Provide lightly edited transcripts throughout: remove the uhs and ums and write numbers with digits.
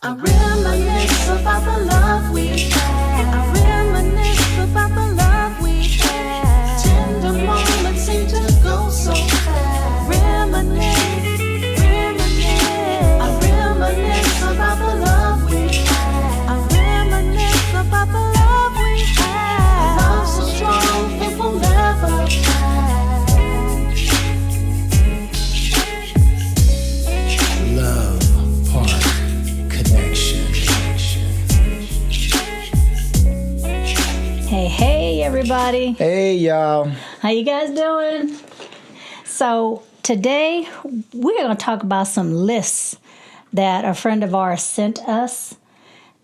I reminisce about the love we had. I reminisce about the love we had. Tender moments seem to go so fast. Reminisce, reminisce. I reminisce about the love we had. I reminisce about the love we had. A love so strong it will never pass. Love Park Connection. Hey everybody. Hey y'all. How you guys doing? So today we're going to talk about some lists that a friend of ours sent us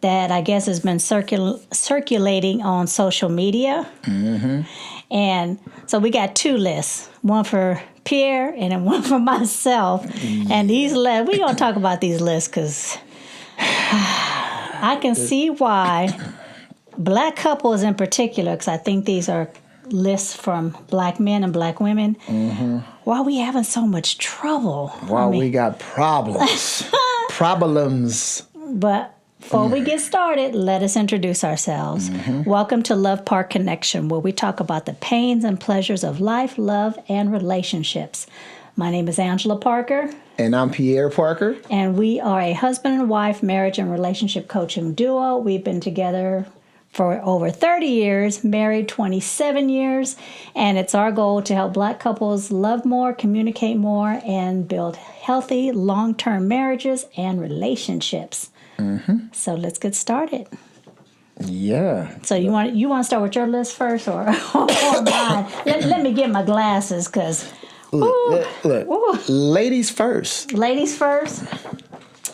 that I guess has been circulating on social media. Mm-hmm. And so we got two lists, one for Pierre and then one for myself. Mm-hmm. And these lists, we're going to talk about these lists because I can see why Black couples in particular, because I think these are lists from Black men and Black women, why we having so much trouble. Why we got problems. Problems. But before we get started, let us introduce ourselves. Welcome to Love Park Connection, where we talk about the pains and pleasures of life, love, and relationships. My name is Angela Parker. And I'm Pierre Parker. And we are a husband and wife marriage and relationship coaching duo. We've been together for over 30 years, married 27 years, and it's our goal to help Black couples love more, communicate more, and build healthy, long-term marriages and relationships. So let's get started. Yeah. So you want to start with your list first, or mine? Let me get my glasses, because Look. Ladies first. Ladies first.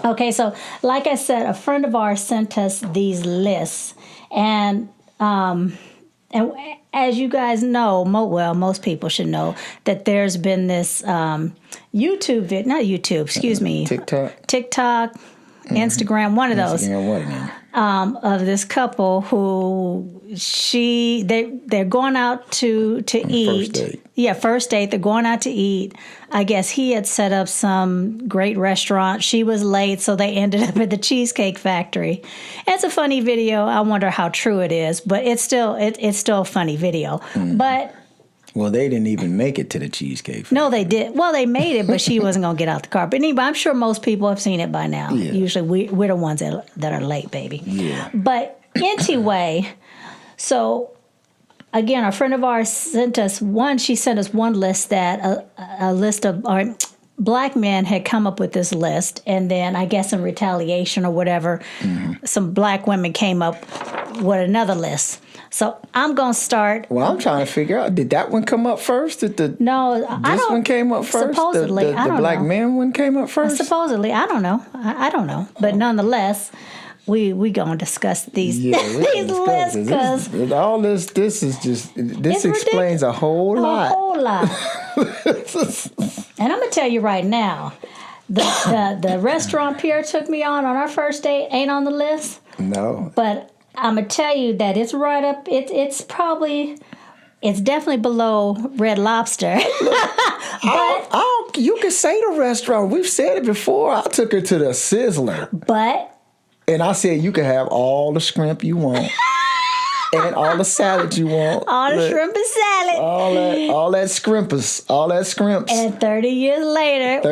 Okay, so like I said, a friend of ours sent us these lists. And as you guys know, most people should know that there's been this YouTube video, not YouTube, excuse me. TikTok, Instagram, one of those. Of this couple who they're going out to eat. First date. Yeah, first date. They're going out to eat. I guess he had set up some great restaurant. She was late, so they ended up at the Cheesecake Factory. It's a funny video. I wonder how true it is, but it's still a funny video. But well, they didn't even make it to the Cheesecake Factory. no, they did. Well, they made it, but she wasn't going to get out the car. But anyway, I'm sure most people have seen it by now. Yeah. Usually we're the ones that are late, baby. Yeah. But anyway, so again, a friend of ours sent us one list that a list of Black men had come up with this list. And then I guess in retaliation or whatever, some Black women came up with another list. So I'm going to start. Well, I'm trying to figure out, did that one come up first? No, this one came up first? Supposedly, the I don't Black know. men one came up first? Supposedly, I don't know. I don't know. But nonetheless, we going to discuss these these lists because all this explains a whole lot. A whole lot. And I'm going to tell you right now, the restaurant Pierre took me on our first date ain't on the list. No. But I'm going to tell you that it's right up, it's definitely below Red Lobster. You can say the restaurant. We've said it before. I took her to the Sizzler. And I said, you can have all the shrimp you want. And all the salad you want. All the shrimp and salad. All that scrimps. All that scrimps. And 30 years later,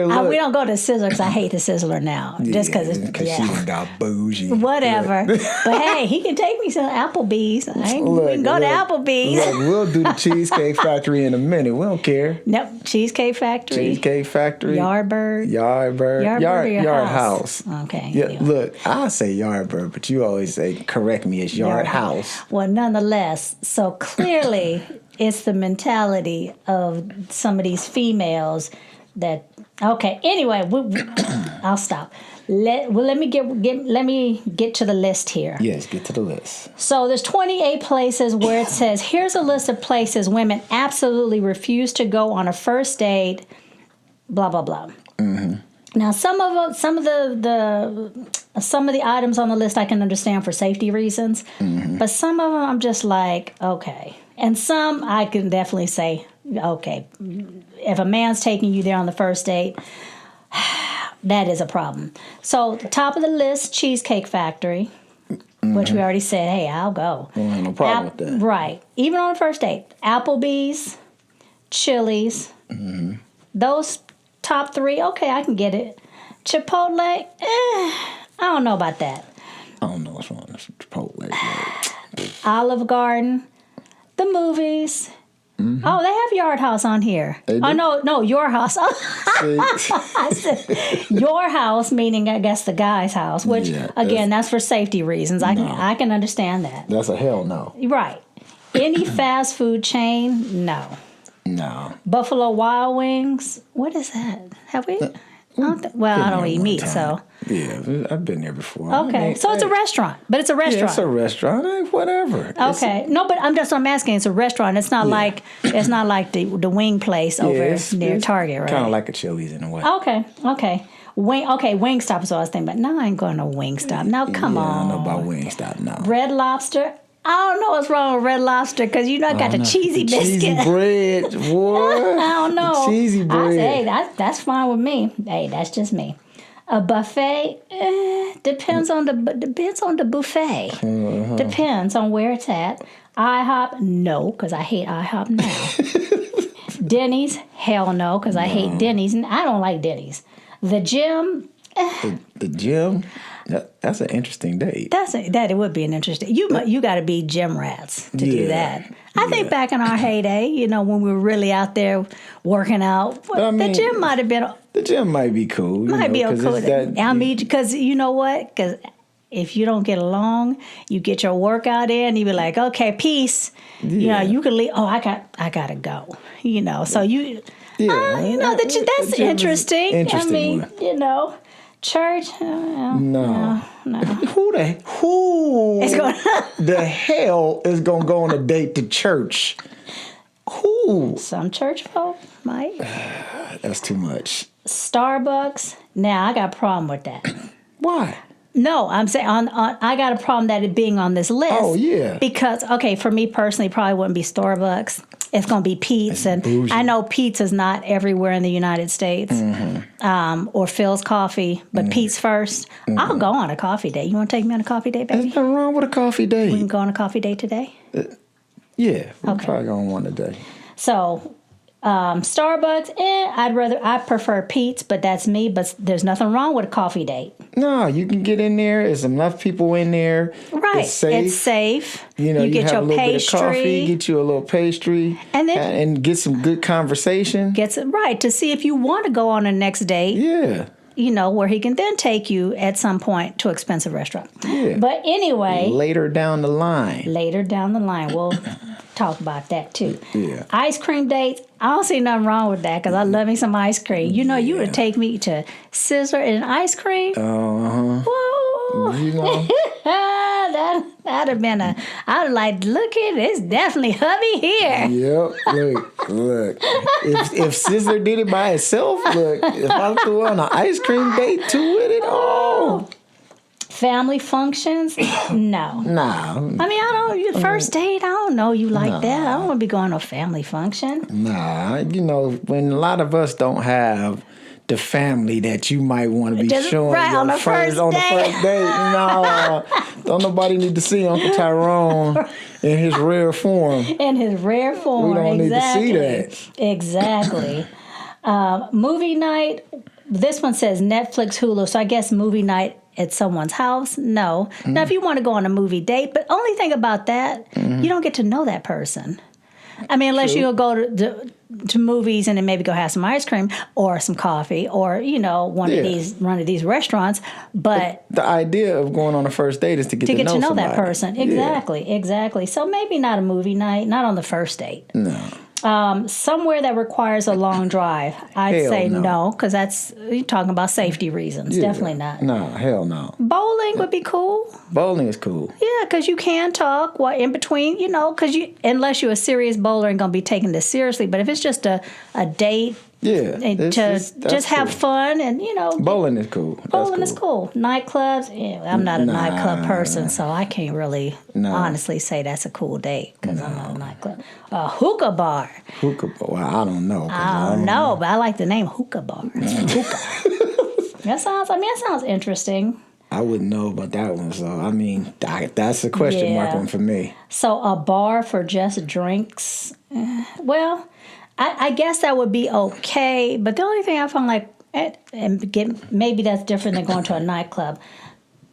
look. We don't go to Sizzler because I hate the Sizzler now. Just because she done got bougie. Whatever. But hey, he can take me to Applebee's. We can go to Applebee's. Look, we'll do the Cheesecake Factory in a minute. We don't care. Nope. Cheesecake Factory. Yardbird. Yard House. Okay. Yeah, look, I say Yardbird, but you always say, correct me, it's Yard House. Well, nonetheless, so clearly it's the mentality of some of these females that. Okay. Anyway, I'll stop. Let me get to the list here. Yes, get to the list. So there's 28 places where it says, here's a list of places women absolutely refuse to go on a first date. Blah blah blah. Now, some of the items on the list I can understand for safety reasons, but some of them I'm just like, okay. And some I can definitely say, okay, if a man's taking you there on the first date, that is a problem. So the top of the list, Cheesecake Factory, which we already said, hey, I'll go. I don't have no problem with that. Right. Even on the first date. Applebee's, Chili's, those top 3, okay, I can get it. Chipotle, I don't know about that. I don't know what's wrong with Chipotle. Olive Garden, the movies. Oh, they have Yard House on here. Oh, no, Your House. I said Your House, meaning, I guess, the guy's house, which, again, that's for safety reasons. I can understand that. That's a hell no. Right. Any fast food chain, no. No. Buffalo Wild Wings, what is that? Have we? I don't eat meat, so. Yeah, I've been there before. Okay, so it's a restaurant, but it's a restaurant. Yeah, it's a restaurant, whatever. Okay, no, but I'm asking. It's a restaurant. It's not like the wing place over near Target, right? Kind of like a Chili's in a way. Okay. Wingstop is what I was thinking, but now I ain't going to Wingstop. Now come on. I don't know about Wingstop now. Red Lobster. I don't know what's wrong with Red Lobster because I got the cheesy biscuit. Cheesy bread, what? I don't know. The cheesy bread. Hey, that's fine with me. Hey, that's just me. A buffet depends on the buffet. Depends on where it's at. IHOP, no, because I hate IHOP now. Denny's, hell no, because I hate Denny's and I don't like Denny's. The gym. The gym. That's an interesting date. It would be an interesting. You got to be gym rats to do that. I think back in our heyday, when we were really out there working out, the gym might have been. The gym might be cool. Might be okay. Because you know what? Because if you don't get along, you get your workout in. You be like, okay, peace. Yeah. You can leave. Oh, I gotta go. So you. Yeah. That's interesting. Interesting. Church? No. Who the hell is gonna go on a date to church? Who? Some church folk might. That's too much. Starbucks. Now I got a problem with that. Why? No, I'm saying I got a problem that it being on this list. Oh yeah. Because for me personally, probably wouldn't be Starbucks. It's going to be Pete's, and bougie. I know Pete's is not everywhere in the United States, or Phil's Coffee, but Pete's first. I'll go on a coffee date. You want to take me on a coffee date, baby? There's nothing wrong with a coffee date. We can go on a coffee date today? Yeah, we'll probably go on one today. So, Starbucks, I prefer Pete's, but that's me. But there's nothing wrong with a coffee date. No, you can get in there. There's enough people in there. Right, it's safe. You get have your a little pastry. bit of coffee, get you a little pastry, and get some good conversation. To see if you want to go on a next date. Yeah. Where he can then take you at some point to an expensive restaurant. Yeah. But anyway. Later down the line. We'll talk about that too. Yeah. Ice cream dates. I don't see nothing wrong with that because I love me some ice cream. You would take me to Sizzler and ice cream. Whoa. That'd have been I'd like, look at this, definitely hubby here. Yep, look. If Sizzler did it by itself, look, if I threw on an ice cream date too with it, Family functions? No. Nah. I don't, first date, I don't know you like that. I don't want to be going to a family function. Nah, when a lot of us don't have the family that you might want to be showing on the first date. No, don't nobody need to see Uncle Tyrone in his rare form. We don't need to see that. Exactly. Movie night. This one says Netflix, Hulu. So I guess movie night at someone's house. No. Now, if you want to go on a movie date, but only thing about that, you don't get to know that person. Unless you'll go to movies and then maybe go have some ice cream or some coffee or one of these restaurants. But the idea of going on a first date is to get to know that person. Exactly. So maybe not a movie night, not on the first date. No. Somewhere that requires a long drive, I'd say no, because you're talking about safety reasons. Yeah. Definitely not. No, hell no. Bowling would be cool. Bowling is cool. Yeah, because you can talk in between, because unless you're a serious bowler and going to be taking this seriously. But if it's just a date, just have fun and, Bowling is cool. Bowling is cool. Nightclubs, I'm not a nightclub person, so I can't really honestly say that's a cool date because I'm not a nightclub. A hookah bar. Hookah bar. Well, I don't know. I don't know, but I like the name hookah bar. Hookah. That sounds interesting. I wouldn't know about that one. So, I mean, that's a question mark one for me. So a bar for just drinks, well, I guess that would be okay. But the only thing I found like, maybe that's different than going to a nightclub.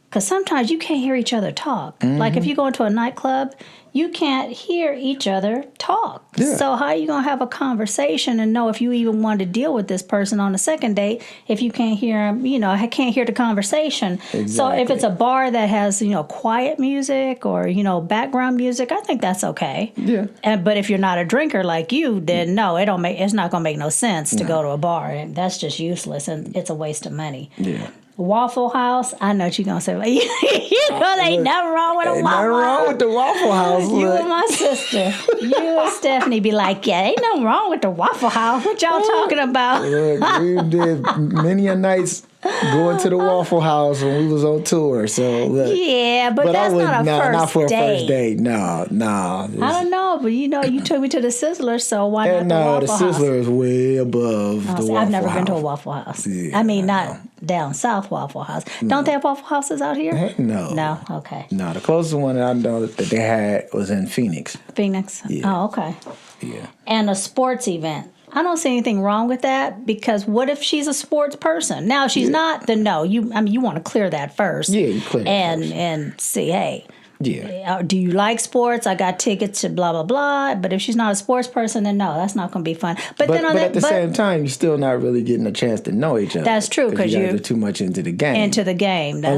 Because sometimes you can't hear each other talk. Mm-hmm. Like if you go into a nightclub, you can't hear each other talk. Yeah. So how are you going to have a conversation and know if you even want to deal with this person on the second date if you can't hear them, I can't hear the conversation. Exactly. So if it's a bar that has, quiet music or, background music, I think that's okay. Yeah. But if you're not a drinker like you, then no, it's not going to make no sense to go to a bar. And that's just useless and it's a waste of money. Yeah. Waffle House, I know what you're going to say. There ain't nothing wrong with a Waffle House. Ain't nothing wrong with the Waffle House. You and my sister, you and Stephanie be like, ain't nothing wrong with the Waffle House. What y'all talking about? Look, we did many a nights going to the Waffle House when we was on tour. So look, but that's not a first date. No. I don't know, but you took me to the Sizzler, so why not the Waffle House? The Sizzler is way above the Waffle House. I've never been to a Waffle House. Yeah, not down south Waffle House. Don't they have Waffle Houses out here? No. Okay. No, the closest one that I know that they had was in Phoenix. Phoenix? Yeah. Oh, okay. Yeah. And a sports event. I don't see anything wrong with that because what if she's a sports person? Now, if she's not, then no. You want to clear that first. Yeah, you clear that first. And see, hey, do you like sports? I got tickets to blah, blah, blah. But if she's not a sports person, then no, that's not going to be fun. But at the same time, you're still not really getting a chance to know each other. That's true because you're too much into the game. That's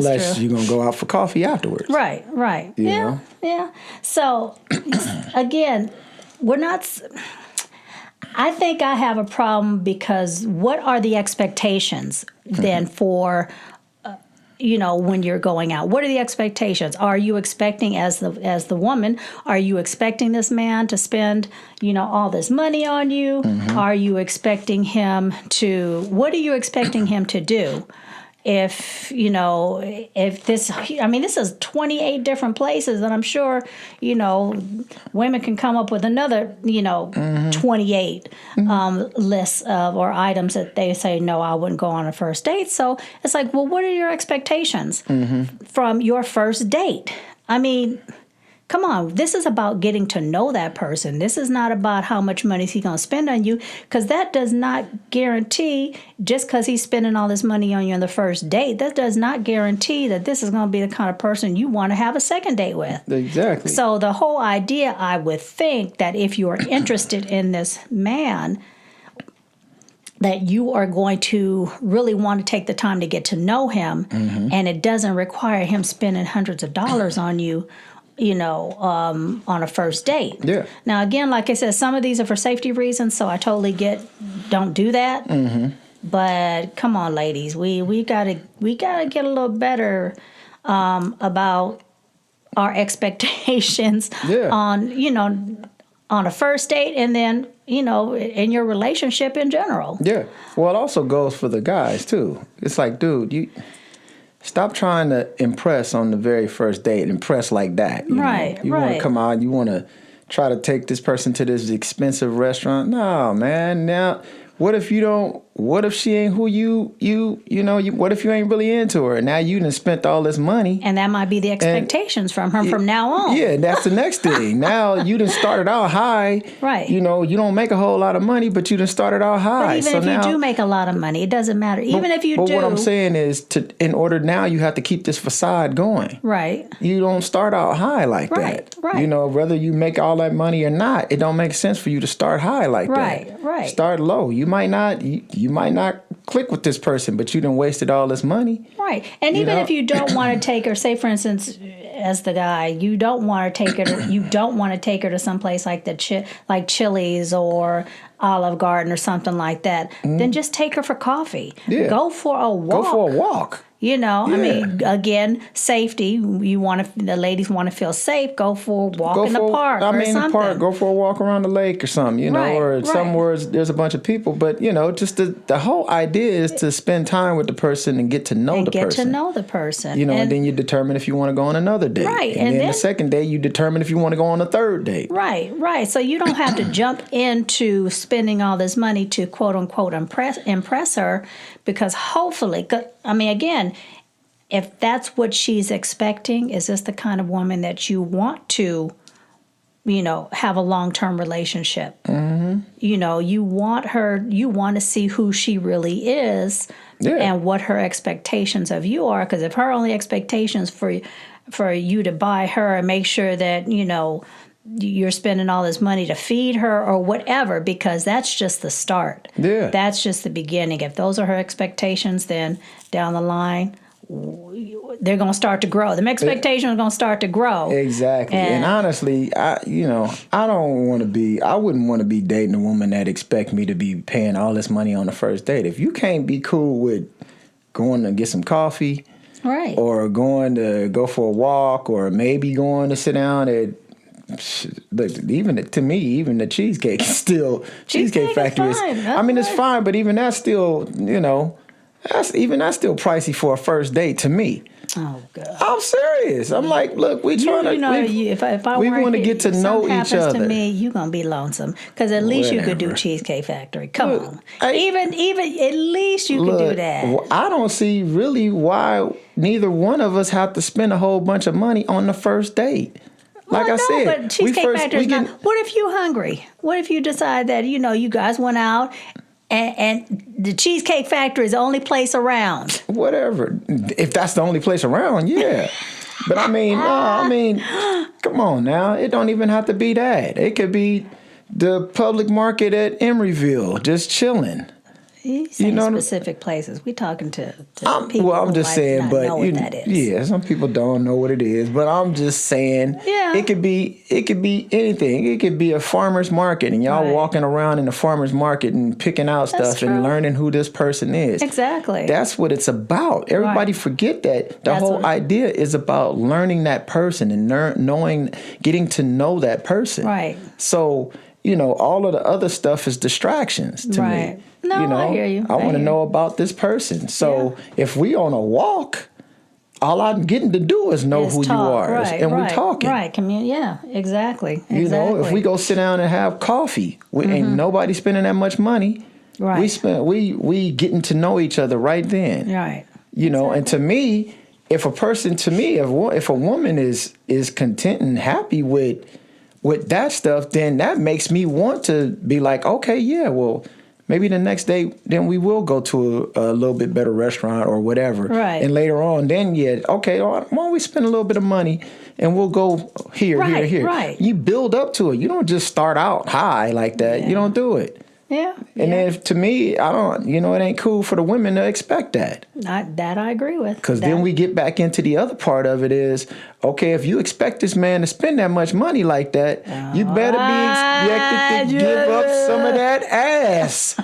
Unless true. you're going to go out for coffee afterwards. Right. You know? Yeah. So, again, we're not... I think I have a problem because what are the expectations then for, when you're going out? What are the expectations? Are you expecting as the woman, are you expecting this man to spend, all this money on you? Mm-hmm. Are you expecting him what are you expecting him to do? If this is 28 different places, and I'm sure, women can come up with another, 28 lists of or items that they say, no, I wouldn't go on a first date. So it's like, well, what are your expectations from your first date? I mean, come on, this is about getting to know that person. This is not about how much money he's going to spend on you, because that does not guarantee, just because he's spending all this money on you on the first date, that does not guarantee that this is going to be the kind of person you want to have a second date with. Exactly. So the whole idea, I would think, that if you are interested in this man, that you are going to really want to take the time to get to know him, and it doesn't require him spending hundreds of dollars on you, on a first date. Yeah. Now, again, like I said, some of these are for safety reasons, so I totally don't do that. Mm-hmm. But come on, ladies, we gotta get a little better about our expectations on a first date, and then in your relationship in general. Yeah. Well, it also goes for the guys too. It's like, dude, you. Stop trying to impress on the very first date. Impress like that. You want to come out. You want to try to take this person to this expensive restaurant. No, man. Now, what if you don't? What if she ain't who what if you ain't really into her? Now you done spent all this money. And that might be the expectations from her from now on. Yeah, that's the next thing. Now you done started out high. Right. You don't make a whole lot of money, but you done started out high. But even if you do make a lot of money, it doesn't matter. Even if you do. But what I'm saying is, in order now, you have to keep this facade going. Right. You don't start out high like that. Right. Whether you make all that money or not, it don't make sense for you to start high like that. Right. Start low. You might not click with this person, but you done wasted all this money. Right. And even if you don't want to take her, say for instance, as the guy, you don't want to take her to someplace like like Chili's or Olive Garden or something like that, then just take her for coffee. Yeah. Go for a walk. I mean, again, safety. The ladies want to feel safe. Go for a walk in the park or something. The park. Go for a walk around the lake or something. Or somewhere there's a bunch of people. But just the whole idea is to spend time with the person and get to know the person. Get to know the person. And then you determine if you want to go on another date. Right. And then the second day, you determine if you want to go on a third date. Right. So you don't have to jump into spending all this money to quote unquote impress her, because hopefully, I mean, again, if that's what she's expecting, is this the kind of woman that you want to, have a long-term relationship? Mm-hmm. You want to see who she really is. Yeah. And what her expectations of you are, because if her only expectations for you to buy her and make sure that you're spending all this money to feed her or whatever, because that's just the start. Yeah, that's just the beginning. If those are her expectations, then down the line they're going to start to grow. The expectations are going to start to grow. Exactly. And honestly, I wouldn't want to be dating a woman that expect me to be paying all this money on the first date. If you can't be cool with going to get some coffee, right, or going to go for a walk, or maybe going to sit down at, even the cheesecake is still Cheesecake Factory is, it's fine, but even that's still, that's still pricey for a first date to me. Oh God! I'm serious. I'm like, look, we trying to. We want to get to know each other. To me, you're gonna be lonesome, because at least you could do Cheesecake Factory. Come on, even at least you could do that. I don't see really why neither one of us have to spend a whole bunch of money on the first date. Like I said, but Cheesecake Factory is not. What if you're hungry? What if you decide that you guys went out and the Cheesecake Factory is the only place around? Whatever. If that's the only place around, yeah. But come on now. It don't even have to be that. It could be the public market at Emeryville, just chilling. He's saying specific places. We talking to people. Well, I'm just saying, but know what that is. Yeah, some people don't know what it is. But I'm just saying, it could be anything. It could be a farmer's market, and y'all walking around in the farmer's market and picking out stuff and learning who this person is. Exactly. That's what it's about. Everybody forget that the whole idea is about learning that person and getting to know that person. Right. So all of the other stuff is distractions to me. No, I hear you. I want to know about this person. So if we on a walk, all I'm getting to do is know who you are, and we're talking. Right, yeah, exactly. If we go sit down and have coffee, ain't nobody spending that much money. Right. We getting to know each other right then. Right. And to me, if a woman is content and happy with that stuff, then that makes me want to be like, okay, yeah, well, maybe the next day, then we will go to a little bit better restaurant or whatever. Right. And later on, then, okay, why don't we spend a little bit of money and we'll go here. Right. You build up to it. You don't just start out high like that. Yeah. You don't do it. Yeah. And then to me, I don't, it ain't cool for the women to expect that. That I agree with. Because then we get back into the other part of it is, okay, if you expect this man to spend that much money like that, you better be expected to give up some of that ass.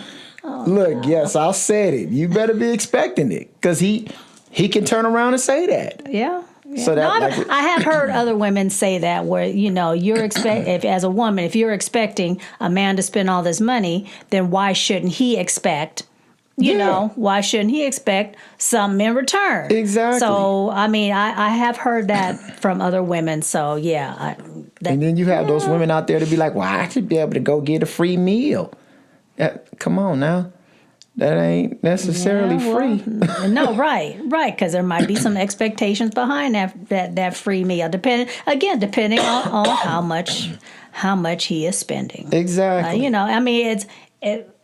Look, yes, I said it. You better be expecting it, because he can turn around and say that. Yeah. Yeah. So that, I have heard other women say that, where you're as a woman, if you're expecting a man to spend all this money, then why shouldn't he expect? Why shouldn't he expect something in return? Exactly. So I have heard that from other women. So yeah. And then you have those women out there to be like, well, I should be able to go get a free meal. Come on now. That ain't necessarily free. No, right, because there might be some expectations behind that free meal, depending on how much he is spending. Exactly.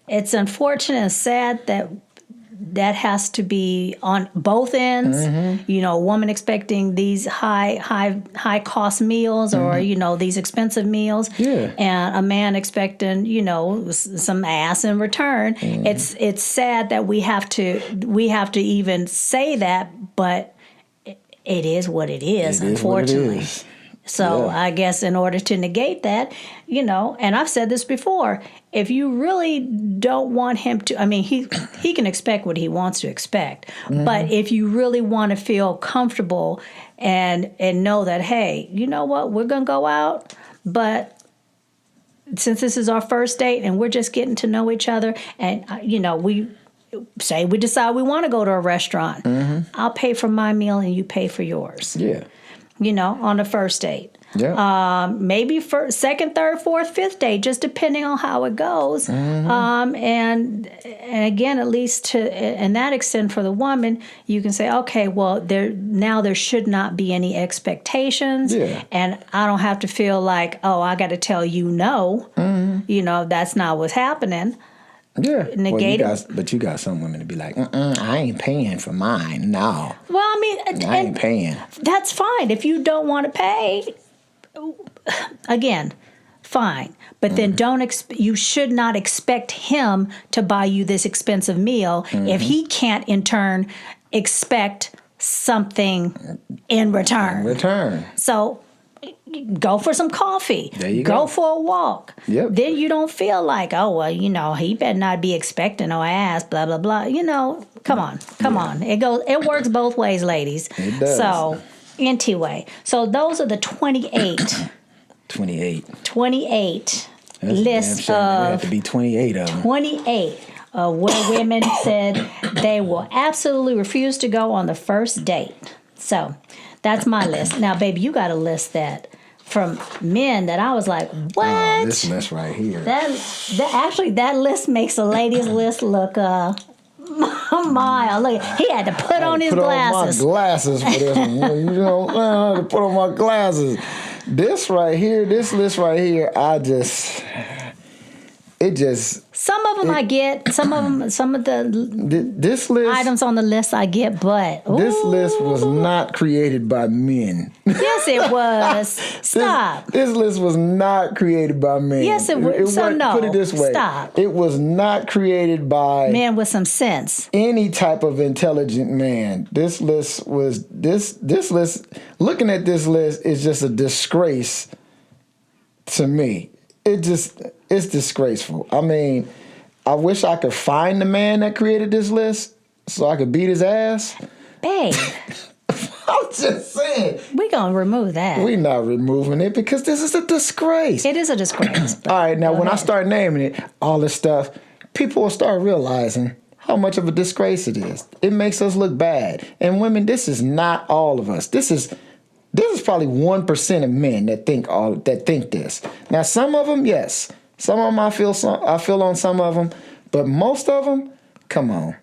It's unfortunate and sad that has to be on both ends. Mm-hmm. A woman expecting these high cost meals, or these expensive meals, and a man expecting some ass in return. Mm-hmm. It's sad that we have to even say that, but it is what it is. Unfortunately. So I guess in order to negate that, and I've said this before, if you really don't want him to, he can expect what he wants to expect. Mm-hmm. But if you really want to feel comfortable and know that, hey, you know what, we're going to go out, but since this is our first date and we're just getting to know each other, and, we decide we want to go to a restaurant, I'll pay for my meal and you pay for yours. Yeah. on the first date. Yeah. Maybe first, second, third, fourth, fifth date, just depending on how it goes. And again, at least to that extent for the woman, you can say, okay, well, there should not be any expectations, and I don't have to feel like, oh, I got to tell you no. That's not what's happening. Yeah. But you got some women to be like, I ain't paying for mine. No. Well, I mean, I ain't paying. That's fine. If you don't want to pay, again, fine. But then you should not expect him to buy you this expensive meal if he can't in turn expect something in return. So go for some coffee. There you go for a walk. Yep. Then you don't feel like, oh, well, he better not be expecting no ass, blah, blah, blah. Come on. It works both ways, ladies. It does. So, anyway, those are the 28. 28 lists of... There have to be 28 of them. 28 where women said they will absolutely refuse to go on the first date. So, that's my list. Now, baby, you got a list that from men that I was like, what? Oh, this list right here. That list makes a lady's list look mild. Look, he had to put on his glasses. Put on my glasses for this one. I had to put on my glasses. This list right here, some of them I get. Some of this list items on the list I get, but this list was not created by men. Yes, it was. Stop. This list was not created by men. Yes, it was. So no. Put it this way. Stop. It was not created by men with some sense. Any type of intelligent man. This list was this list. Looking at this list is just a disgrace to me. It's disgraceful. I mean, I wish I could find the man that created this list so I could beat his ass. Babe. I'm just saying. We're going to remove that. We're not removing it because this is a disgrace. It is a disgrace. All right, now when I start naming it, all this stuff, people will start realizing how much of a disgrace it is. It makes us look bad. And women, this is not all of us. This is probably 1% of men that think this. Now, some of them, yes. Some of them I feel on some of them, but most of them, come on.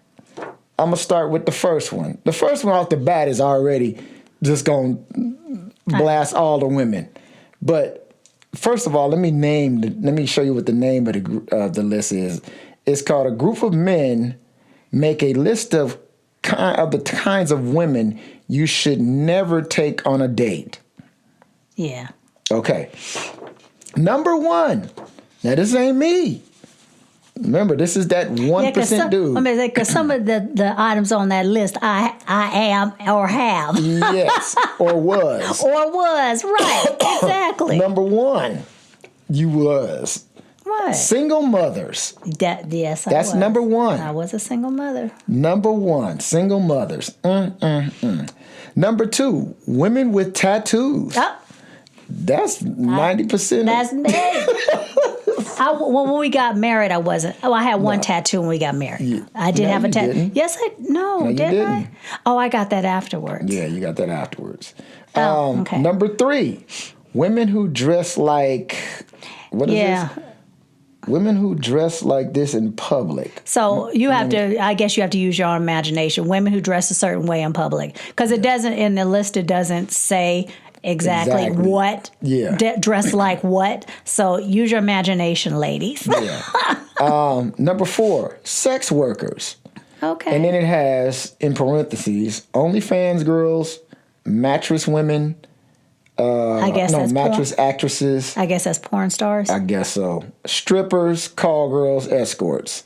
I'm going to start with the first one. The first one off the bat is already just going to blast all the women. But first of all, let me show you what the name of the list is. It's called A Group of Men Make a List of the kinds of women you should never take on a date. Yeah. Okay. Number 1. Now, this ain't me. Remember, this is that 1% dude. Because some of the items on that list I am or have. Yes, or was. Right, exactly. Number 1, you was. What? Single mothers. Yes, That's number 1. I was a single mother. Number 1, single mothers. Number 2, women with tattoos. Oh. That's 90%. That's me. When we got married, I wasn't. Oh, I had one tattoo when we got married. I did have a tattoo. Yes, didn't I? Oh, I got that afterwards. Yeah, you got that afterwards. Okay. Number 3, women who dress like, what is this? Women who dress like this in public. So I guess you have to use your own imagination. Women who dress a certain way in public. Because it doesn't, in the list, it doesn't say exactly what, dress like what. So use your imagination, ladies. Number 4, sex workers. Okay. And then it has, in parentheses, OnlyFans girls, mattress women, mattress actresses. I guess that's porn stars. I guess so. Strippers, call girls, escorts,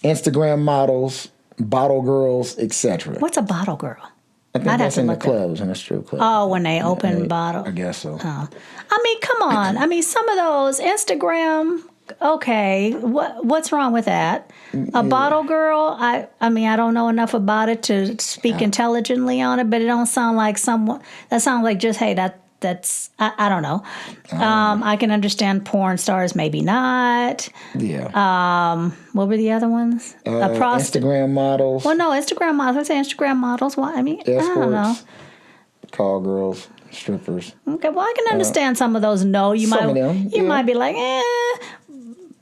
Instagram models, bottle girls, etc. What's a bottle girl? I think that's in the clubs, in the strip club. Oh, when they open bottle? I guess so. Oh. I mean, come on. I mean, some of those, Instagram, okay, what's wrong with that? A bottle girl, I mean, I don't know enough about it to speak intelligently on it, but it don't sound like someone, that sounds like just, hey, that's, I don't know. I can understand porn stars, maybe not. Yeah. What were the other ones? Instagram models. Well, no, Instagram models. I say Instagram models. Why? I mean, escorts. I don't know. call girls strippers. Okay, well, I can understand some of those. No, you some of them, might be like,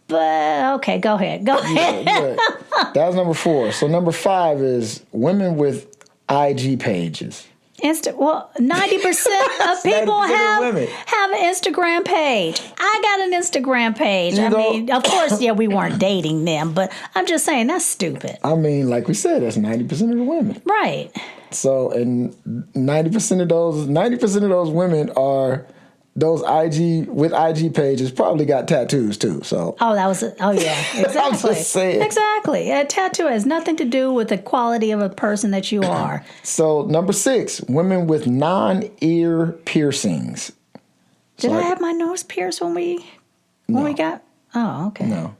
but okay, go ahead. Yeah. That's number 4. So number 5 is women with IG pages. 90% of people 90% have of women. an Instagram page. I got an Instagram page. You I know- mean, of course, we weren't dating them, but I'm just saying that's stupid. I mean, like we said, that's 90% of the women. Right. So, and 90% of those women are those IG pages probably got tattoos too. So, Oh, yeah, exactly. I'm just saying. Exactly. A tattoo has nothing to do with the quality of a person that you are. So number 6, women with non-ear piercings. Did I have my nose pierced when we got? Oh, okay. No.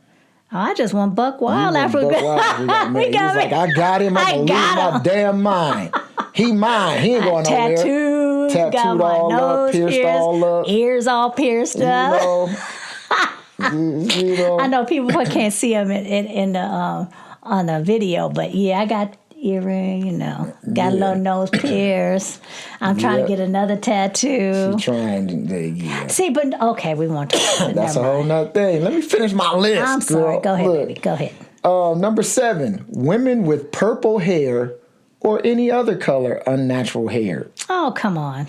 Oh, I just want buck wild after Buck Wild, we got married. He was like, I got him. I'm going to lose my damn mind. He mine. He ain't going nowhere. Tattooed got my all nose up, pierced all up. ears all pierced up. You know. I know people can't see them in the on the video, but yeah, I got earring. Got a little nose pierced. I'm trying to get another tattoo. She trying to, yeah. See, but okay, we won't talk about it. That's a Never whole mind. nother thing. Let me finish my list. I'm sorry. girl. Go ahead, Look, baby. Go ahead. Number 7, women with purple hair or any other color unnatural hair. Oh, come on.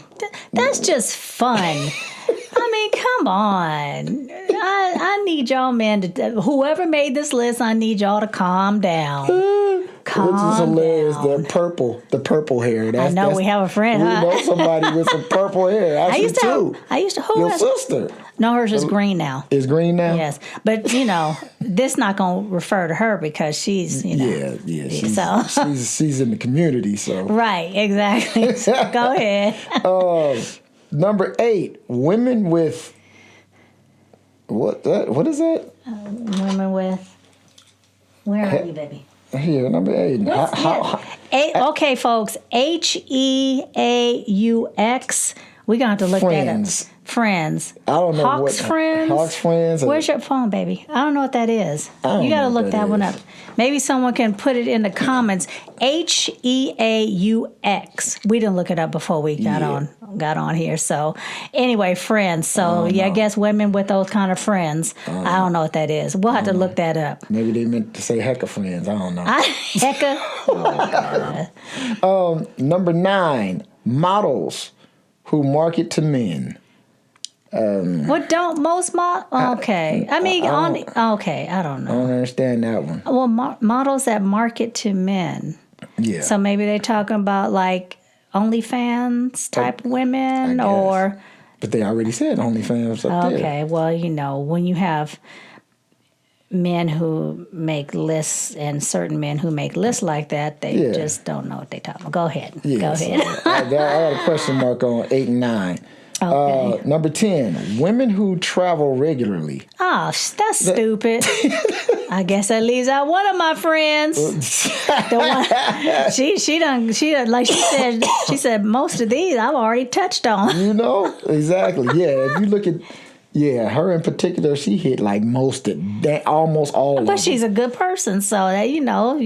That's just fun. I mean, come on. I need y'all men to, whoever made this list, I need y'all to calm down. It's hilarious. Down. The purple hair. I know we have a friend, We huh? know somebody with some purple hair. Actually, I used to, who Your has, sister no, hers is green now. is green now. Yes, but this not gonna refer to her because she's Yeah. So She's in the community. So right, exactly. So go ahead. number 8, women with what is that? Women with. Where are you, baby? Here, number 8. Okay, folks. HEAUX. We're gonna have to look Friends. that up. Friends. I don't know Hawks what friends. Hawks friends. Where's your phone, baby? I don't know what that is. don't You got to know what look that that one is. up. Maybe someone can put it in the comments. HEAUX. We didn't look it up before we got on here. So anyway, friends. So I guess women with those kind of friends. I don't know what that is. We'll have to look that up. Maybe they meant to say hecka friends. I don't know. Hecka. Number 9, models who market to men. What don't most okay. I mean, okay, I don't I know. don't understand that one. Well, models that market to men. Yeah. So maybe they're talking about like OnlyFans type women I guess. or. But they already said OnlyFans up there. Okay, well, when you have men who make lists and certain men who make lists like that, they just don't know what they're talking about. Go ahead. Yeah, Go ahead. So I got a question mark on 8 and 9. Okay. Number 10, women who travel regularly. Oh, that's stupid. I guess that leaves out one of my friends. The one, she done like she said most of these I've already touched on. Exactly. Yeah, if you look at her in particular, she hit like almost all of them. But she's a good person, so that you go.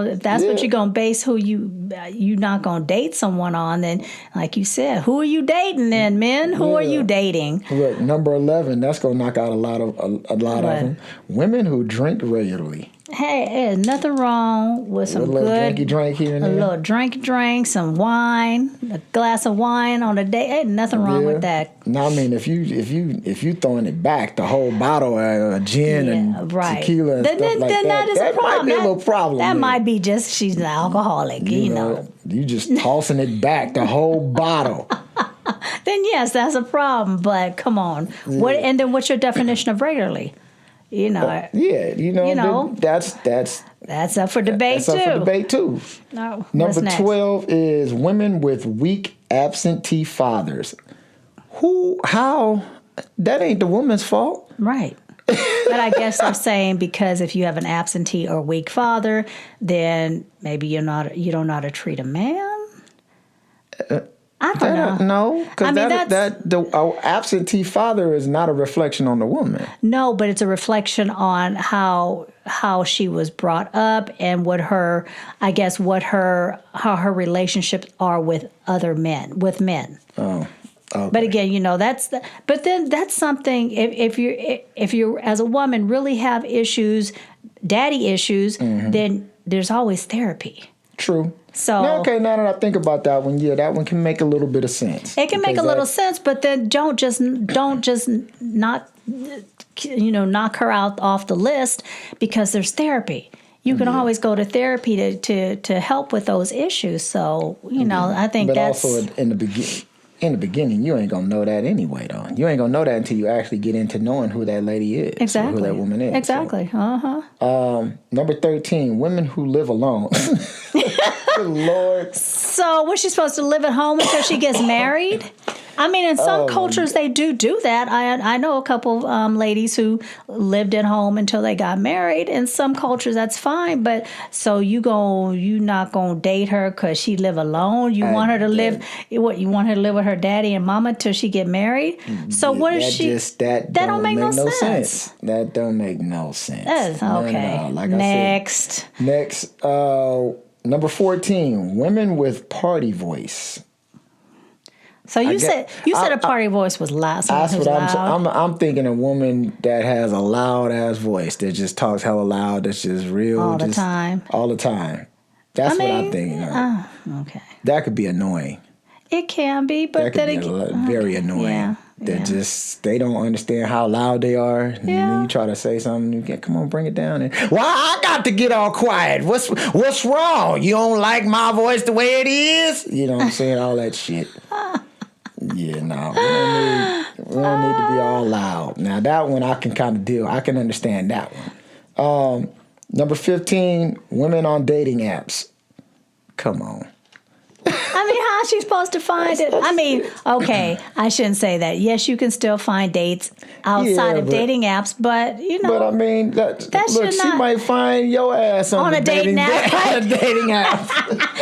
If that's what you're gonna base who you're not gonna date someone on, then like you said, who are you dating then, men? Who are you dating? Look, number 11. That's gonna knock out a lot of them. Women who drink regularly. Hey, there's nothing wrong with some A little good drinky drink here and a there. little drink, some wine, a glass of wine on a day. Ain't nothing wrong with that. No, I mean if you throwing it back, the whole bottle of gin and tequila and then stuff like that is a that problem. might be a little problem. That there. might be just she's an alcoholic, you know. You just tossing it back, the whole bottle. Then yes, that's a problem. But come on, what? And then what's your definition of regularly? That's up for debate that's up for too. debate too. No, Number what's next? 12 is women with weak absentee fathers. How? That ain't the woman's fault. Right. But I guess they're saying because if you have an absentee or weak father, then maybe you don't know how to treat a man. I don't know. No, because the absentee father is not a reflection on the woman. No, but it's a reflection on how how she was brought up and how her relationships are with men. Oh. Okay. But again, but then that's something if you as a woman really have issues, daddy issues, then there's always therapy. True. So now that I think about that one, that one can make a little bit of sense. It can make a little sense, but then don't just not knock her out off the list because there's therapy. You can always go to therapy to help with those issues. So I think that's also in the beginning, you ain't gonna know that anyway, though. You ain't gonna know that until you actually get into knowing who that lady is, exactly, who that woman is. Exactly. So. Number 13, women who live alone. Good Lord. So was she supposed to live at home until she gets married? I mean, in some cultures they do that. I know a couple ladies who lived at home until they got married. In some cultures that's fine, but so you not gonna date her because she live alone? You want her to live? What, you want her to live with her daddy and mama till she get married? So what is she? That don't make no sense. That don't make no sense. That's okay. No. Like Next. Number 14, women with party voice. So you said a party voice was loud. That's what I'm thinking. A woman that has a loud ass voice that just talks hella loud. That's just real all the time. All the time. That's what I'm thinking. Okay. That could be annoying. It can be, but that could be very annoying. Yeah. They don't understand how loud they are. And then you try to say something, you get, come on, bring it down. And, well, I got to get all quiet. What's wrong? You don't like my voice the way it is? You know what I'm saying? All that shit. Yeah, no. We don't need to be all loud. Now, that one I can kind of deal. I can understand that one. Number 15, women on dating apps. Come on. I mean, how is she supposed to find it? I mean, okay, I shouldn't say that. Yes, you can still find dates outside of dating apps, but But I mean, she might find your ass on a dating app. On a dating app.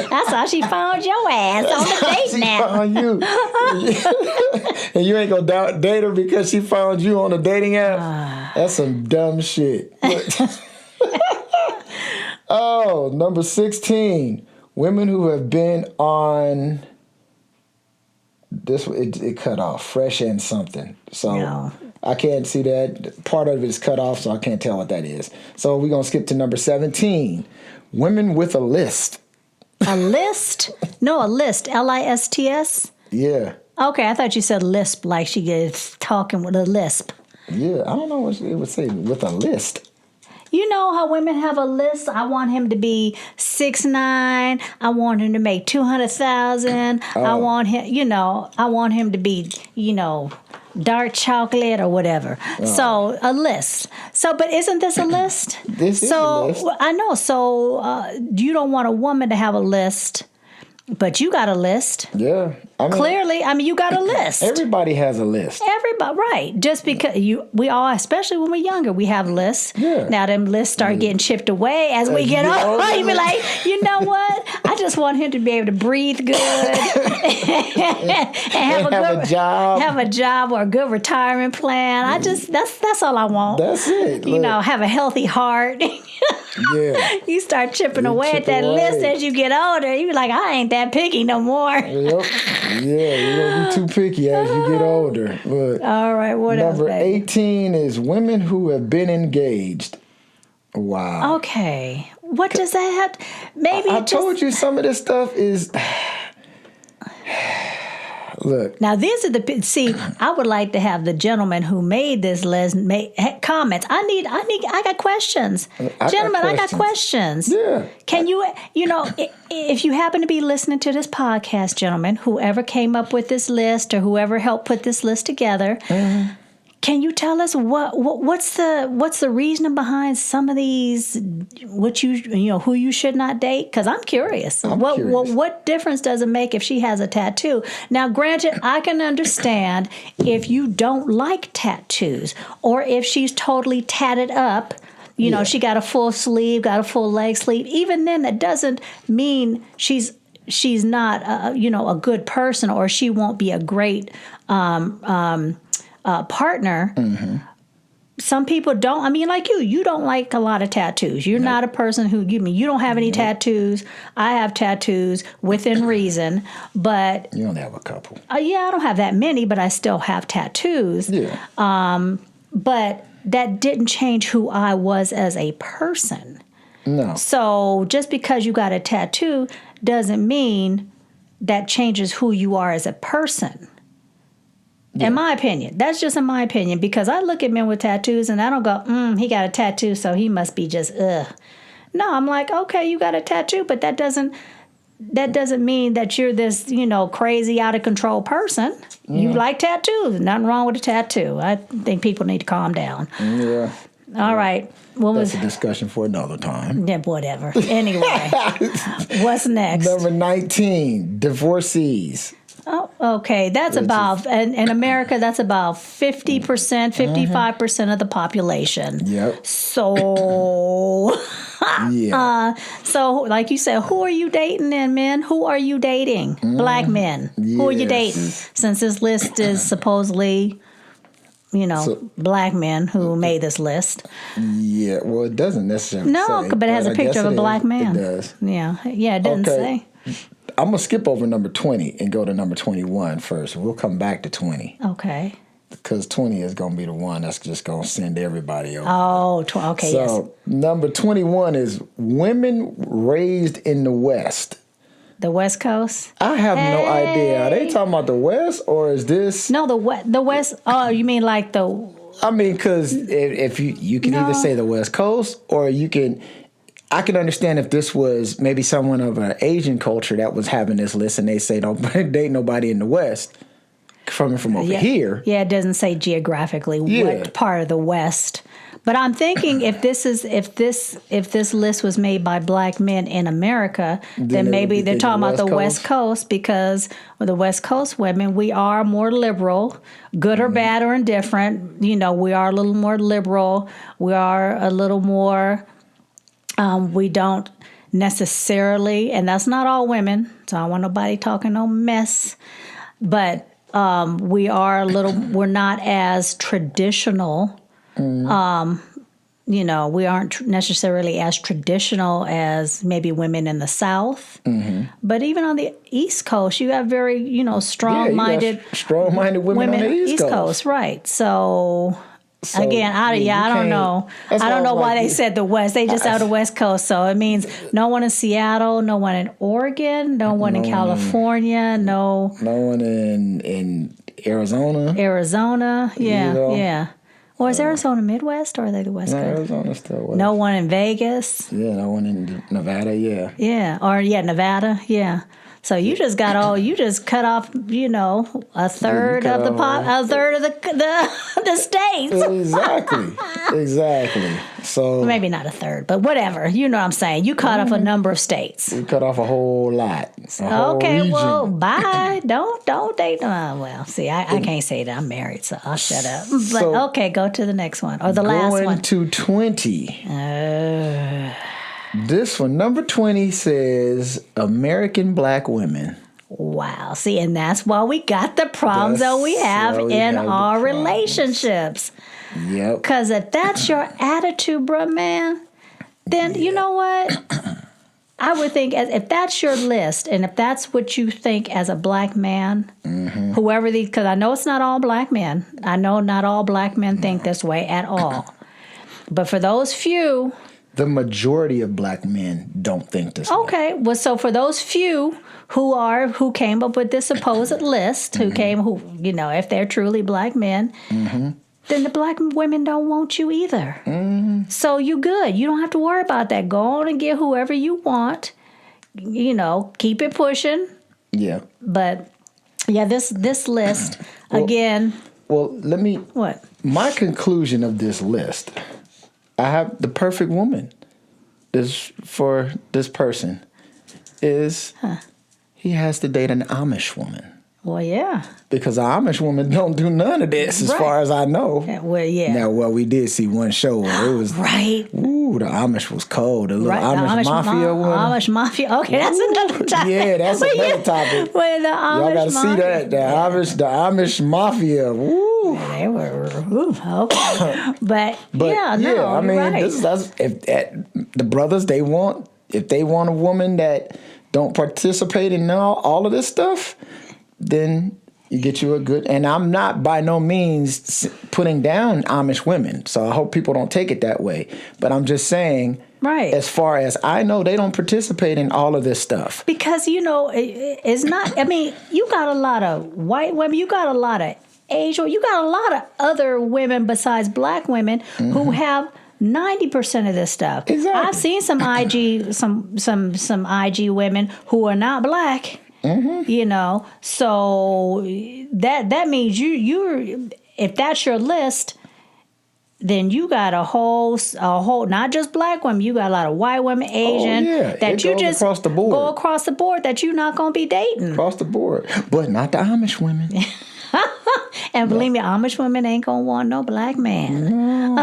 That's how she found your ass on the dating app. Found you. And you ain't gonna date her because she found you on a dating app. That's some dumb shit. Number 16. Women who have been on this, it cut off, fresh and something. So I can't see that. Part of it is cut off, so I can't tell what that is. So we're going to skip to number 17. Women with a list. A list? No, a list. Lists? Yeah. Okay, I thought you said lisp, like she gets talking with a lisp. Yeah, I don't know what it would say, with a list. You know how women have a list? I want him to be 6'9". I want him to make $200,000. I want him to be, dark chocolate or whatever. So a list. So, but isn't this a list? This is a list. I know. So you don't want a woman to have a list, but you got a list. Yeah. Clearly, you got a list. Everybody has a list. Everybody, right. Just because we all, especially when we're younger, we have lists. Yeah. Now them lists start getting chipped away as we get older. You be like, you know what? I just want him to be able to breathe good and have a job. Have a job or a good retirement plan. That's all I want. That's it. Have a healthy heart. Yeah. You start chipping away at that list as you get older. You be like, I ain't that picky no more. Yep. Yeah, you're going to be too picky as you get older. But all right, what else, Number 18 is women who have been engaged. Wow. Okay. What does that have? Maybe I told you some of this stuff is... Look. Now, these are I would like to have the gentleman who made this list make comments. I got questions. Gentlemen, I got questions. Yeah. Can if you happen to be listening to this podcast, gentlemen, whoever came up with this list or whoever helped put this list together, can you tell us what's the reasoning behind some of these? Who you should not date? Because I'm curious. What difference does it make if she has a tattoo? Now, granted, I can understand if you don't like tattoos or if she's totally tatted up. She got a full sleeve, got a full leg sleeve. Even then, that doesn't mean she's not a good person or she won't be a great partner. some people don't. I mean, like you don't like a lot of tattoos. You're not a person who, you don't have any tattoos. I have tattoos within reason, but. You only have a couple. Yeah, I don't have that many, but I still have tattoos. Yeah. But that didn't change who I was as a person. No. So just because you got a tattoo doesn't mean that changes who you are as a person. Yeah. In my opinion. That's just in my opinion, because I look at men with tattoos and I don't go, he got a tattoo, so he must be just, ugh. No, I'm like, okay, you got a tattoo, but that doesn't mean that you're this, crazy, out of control person. Yeah. You like tattoos. Nothing wrong with a tattoo. I think people need to calm down. Yeah. All right. That's a discussion for another time. Yeah, whatever. Anyway, what's next? Number 19, divorcees. Oh, okay. That's about, in America, that's about 50%, 55% of the population. Yep. So, so like you said, who are you dating then, men? Who are you dating? Black men. Yes. Who are you dating? Since this list is supposedly, black men who made this list. Yeah, well, it doesn't necessarily say. But it has a picture of a black man. It does. Yeah, it didn't say. I'm going to skip over number 20 and go to number 21 first. We'll come back to 20. Okay. Because 20 is going to be the one that's just going to send everybody over. Oh, okay, yes. So, number 21 is women raised in the West. The West Coast? I have no idea. Are they talking about the West, or is this... No, the West... Oh, you mean like the... I mean, because if you can either say the West Coast, or you can... I can understand if this was maybe someone of an Asian culture that was having this list and they say don't date nobody in the West from over here. Yeah, it doesn't say geographically what part of the West. But I'm thinking if this list was made by black men in America, then maybe they're talking about the West Coast, because with the West Coast women, we are more liberal, good or bad or indifferent. We are a little more liberal. We are a little more... we don't necessarily, and that's not all women, so I don't want nobody talking no mess, but we are we're not as traditional. We aren't necessarily as traditional as maybe women in the South. Mm-hmm. But even on the East Coast, you have very, strong-minded women on the East Coast. Right. So again, I don't know. I don't know why they said the West. They just out the West Coast. So it means no one in Seattle, no one in Oregon, no one in California, no one in Arizona. Yeah. Or is Arizona Midwest, or are they the West Coast? Arizona's still West. No one in Vegas. Yeah, no one in Nevada. Yeah. Yeah, Nevada. Yeah. So you just cut off, a third of the states. Exactly. So maybe not a third, but whatever. You know what I'm saying? You cut off a number of states. You cut off a whole lot. Okay, well, bye. Don't date. Well, see, I can't say that I'm married, so I'll shut up. But okay, go to the next one or the last one. Going to 20. This one, number 20, says American black women. Wow. See, and that's why we got the problems that we have in our relationships. Yep. Because if that's your attitude, bruh, man, then you know what? I would think if that's your list and if that's what you think as a black man, whoever because I know it's not all black men. I know not all black men think this way at all. But for those few... The majority of black men don't think this way. Okay, well, so for those few who came up with this supposed list, if they're truly black men, then the black women don't want you either. Mm-hmm. So you good. You don't have to worry about that. Go on and get whoever you want. Keep it pushing. Yeah. But yeah, this list again. Well, let me. What? My conclusion of this list. I have the perfect woman. For this person is he has to date an Amish woman. Well, yeah. Because the Amish women don't do none of this, as far as I know. Well, yeah. Now, we did see one show where it was right. Ooh, the Amish was cold. The little Amish mafia one. Amish mafia. Okay, that's another topic. Yeah, that's another topic. Well, the Amish Y'all got to see that. The Amish mafia. Woo. They were okay. But yeah, no. I mean, right. that's if the brothers if they want a woman that don't participate in all of this stuff, then you get you a good. And I'm not by no means putting down Amish women, so I hope people don't take it that way. But I'm just saying, right? As far as I know, they don't participate in all of this stuff because it's not. I mean, you got a lot of white women, you got a lot of Asian, you got a lot of other women besides black women who have 90% of this stuff. Exactly. I've seen some IG, some IG women who are not black. So that means you're if that's your list, then you got a whole not just black women, you got a lot of white women, Asian that you just across the board. Go across the board that you're not going to be dating across the board, but not the Amish women. And believe me, Amish women ain't gonna want no black man.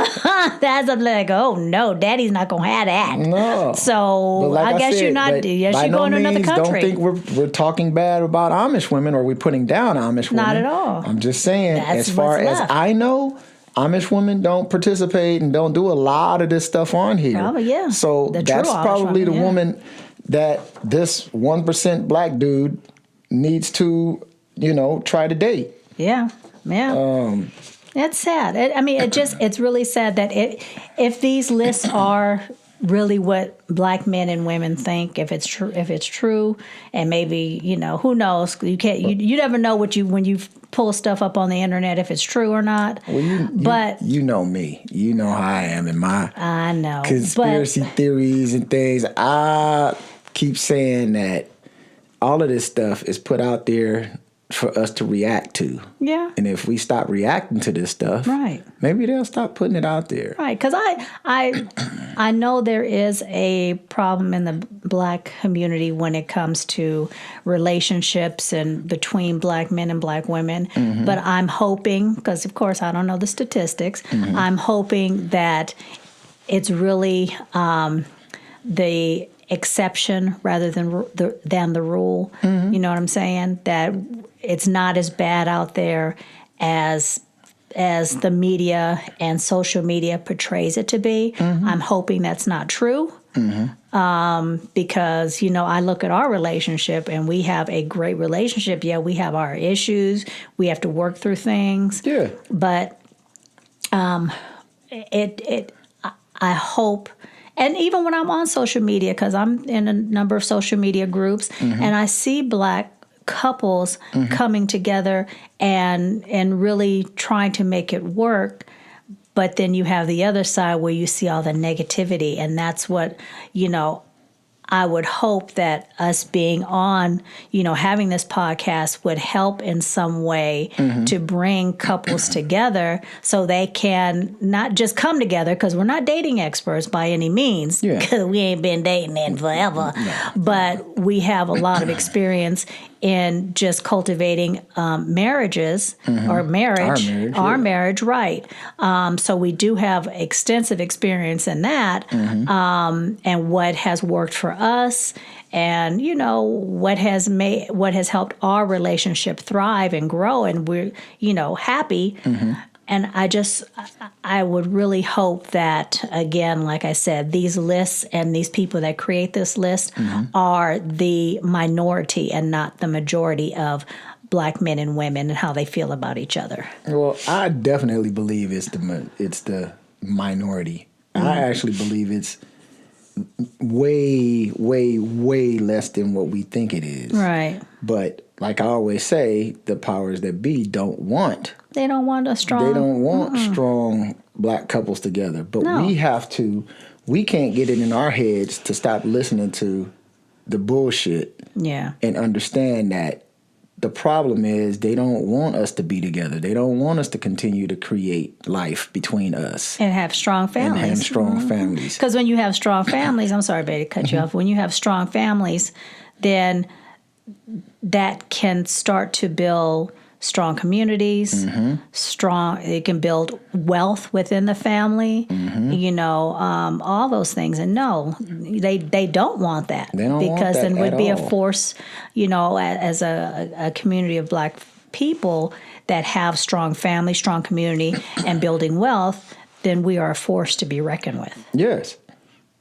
That's like, oh no, daddy's not gonna have that. No. So like I guess you're not. Yes, you're going to another country. Don't think we're talking bad about Amish women or we're putting down Amish women. Not at all. I'm just saying, as far as I know, Amish women don't participate and don't do a lot of this stuff on here. Probably, yeah. So that's probably the woman that this 1% black dude needs to, try to date. Yeah. That's sad. It's really sad that if these lists are really what black men and women think, if it's true, and maybe who knows? You never know when you pull stuff up on the internet if it's true or not. Well, you know me. You know how I am in my conspiracy theories and things. I keep saying that all of this stuff is put out there for us to react to. Yeah. And if we stop reacting to this stuff, right, maybe they'll stop putting it out there. Right. Because I know there is a problem in the black community when it comes to relationships and between black men and black women. Mm-hmm. But I'm hoping, because of course I don't know the statistics, I'm hoping that it's really the exception rather than the rule. You know what I'm saying? That it's not as bad out there as the media and social media portrays it to be. I'm hoping that's not true. Because I look at our relationship and we have a great relationship. Yeah, we have our issues. We have to work through things. Yeah, but I hope. And even when I'm on social media, because I'm in a number of social media groups, and I see black couples coming together and really trying to make it work, but then you have the other side where you see all the negativity, and that's what, I would hope that us being on, having this podcast would help in some way to bring couples together so they can not just come together, because we're not dating experts by any means, because we ain't been dating in forever, but we have a lot of experience in just cultivating marriages or our marriage, right. So we do have extensive experience in that, and what has worked for us, and what has helped our relationship thrive and grow, and we're happy. And I would really hope that, again, like I said, these lists and these people that create this list are the minority and not the majority of black men and women and how they feel about each other. Well, I definitely believe it's the minority. I actually believe it's way, way, way less than what we think it is. Right. But like I always say, the powers that be don't want. They don't want a strong. They don't want strong black couples together. But we can't get it in our heads to stop listening to the bullshit. Yeah. And understand that the problem is they don't want us to be together. They don't want us to continue to create life between us. And have strong families. Families. Because when you have strong families, I'm sorry, baby, to cut you off. When you have strong families, then that can start to build strong communities, it can build wealth within the family, all those things. And no, they don't want that. They don't want because that then would at be all. a force, as a community of Black people that have strong family, strong community, and building wealth, then we are a force to be reckoned with. Yes.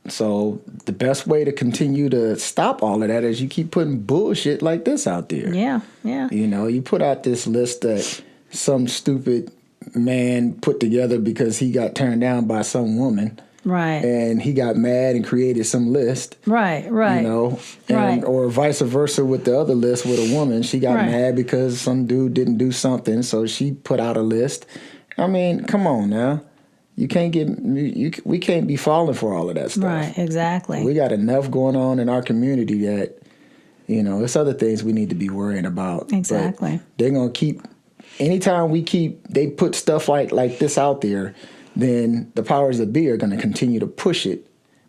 So the best way to continue to stop all of that is you keep putting bullshit like this out there. Yeah, yeah. You put out this list that some stupid man put together because he got turned down by some woman. Right. And he got mad and created some list. Right. Or vice versa with the other list with a woman. She got mad because some dude didn't do something, so she put out a list. I mean, come on now. We can't be falling for all of that stuff. Right, exactly. We got enough going on in our community that, it's other things we need to be worrying about. Exactly. But they're going to keep, anytime they put stuff like this out there, then the powers that be are going to continue to push it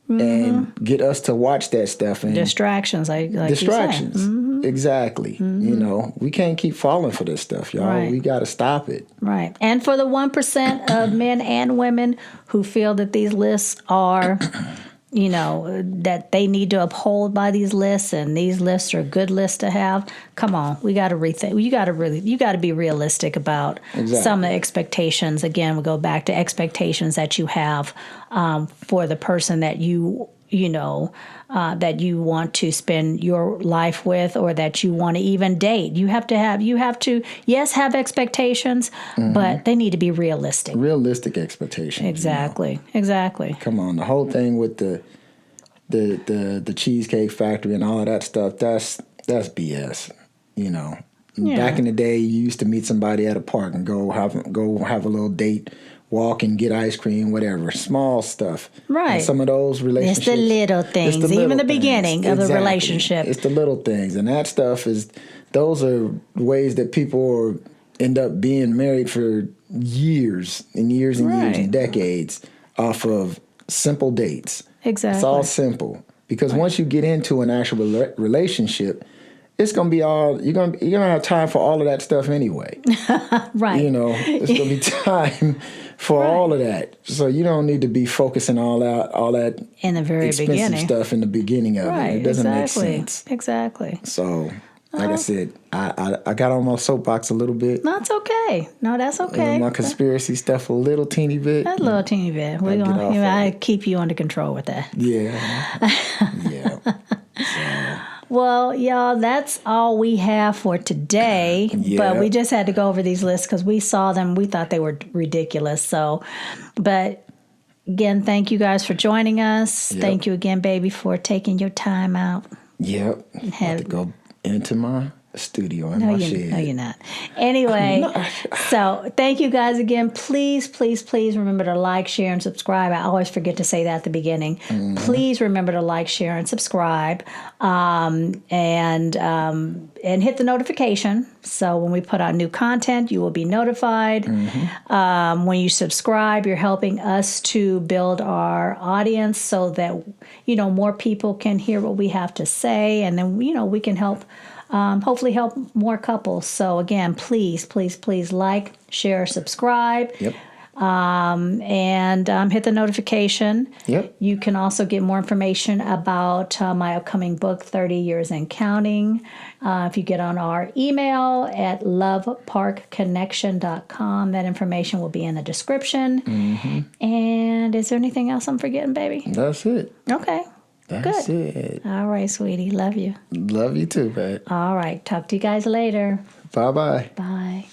and get us to watch that stuff. And distractions, like distractions. You said. Exactly. We can't keep falling for this stuff, y'all. Right. We got to stop it. Right. And for the 1% of men and women who feel that these lists are, that they need to uphold by these lists and these lists are good lists to have, come on, we got to rethink. You got to be realistic about some of the expectations. Again, we go back to expectations that you have for the person that that you want to spend your life with, or that you want to even date. You have to have expectations, but they need to be realistic. Realistic expectations. Exactly. Come on, the whole thing with the Cheesecake Factory and all of that stuff, that's BS. Back in the day, you used to meet somebody at a park and go have a little date, walk and get ice cream, whatever. Small stuff. Right. And some of those relationships. It's the little things, even the beginning of the relationship. It's the little things. And that stuff those are ways that people end up being married for years and years and years and decades off of simple dates. Exactly. It's all simple. Because once you get into an actual relationship, it's gonna be all you're gonna have time for all of that stuff anyway. Right. It's gonna be time for all of that. So you don't need to be focusing all that in the very expensive beginning stuff in the beginning of it. It doesn't make sense. Exactly. So like I said, I got on my soapbox a little bit. No, it's okay. No, that's okay. My conspiracy stuff a little teeny bit. A little teeny bit. I keep you under control with that. Yeah. Well, y'all, that's all we have for today. Yeah. But we just had to go over these lists because we saw them. We thought they were ridiculous. But again, thank you guys for joining us. Yep. Thank you again, baby, for taking your time out. Yep. I have to go into my studio in my shed. No, you're not. Anyway, so thank you guys again. Please, please, please remember to like, share, and subscribe. I always forget to say that at the beginning. Please remember to like, share, and subscribe, and hit the notification. So when we put out new content, you will be notified. When you subscribe, you're helping us to build our audience so that more people can hear what we have to say, and then we can help. Hopefully help more couples. So again, please, please, please like, share, subscribe. Yep. And hit the notification. Yep. You can also get more information about my upcoming book, 30 Years and Counting. If you get on our email at loveparkconnection.com, that information will be in the description. And is there anything else I'm forgetting, baby? That's it. Okay. That's Good. it. All right, sweetie. Love you. Love you too, babe. All right. Talk to you guys later. Bye-bye. Bye.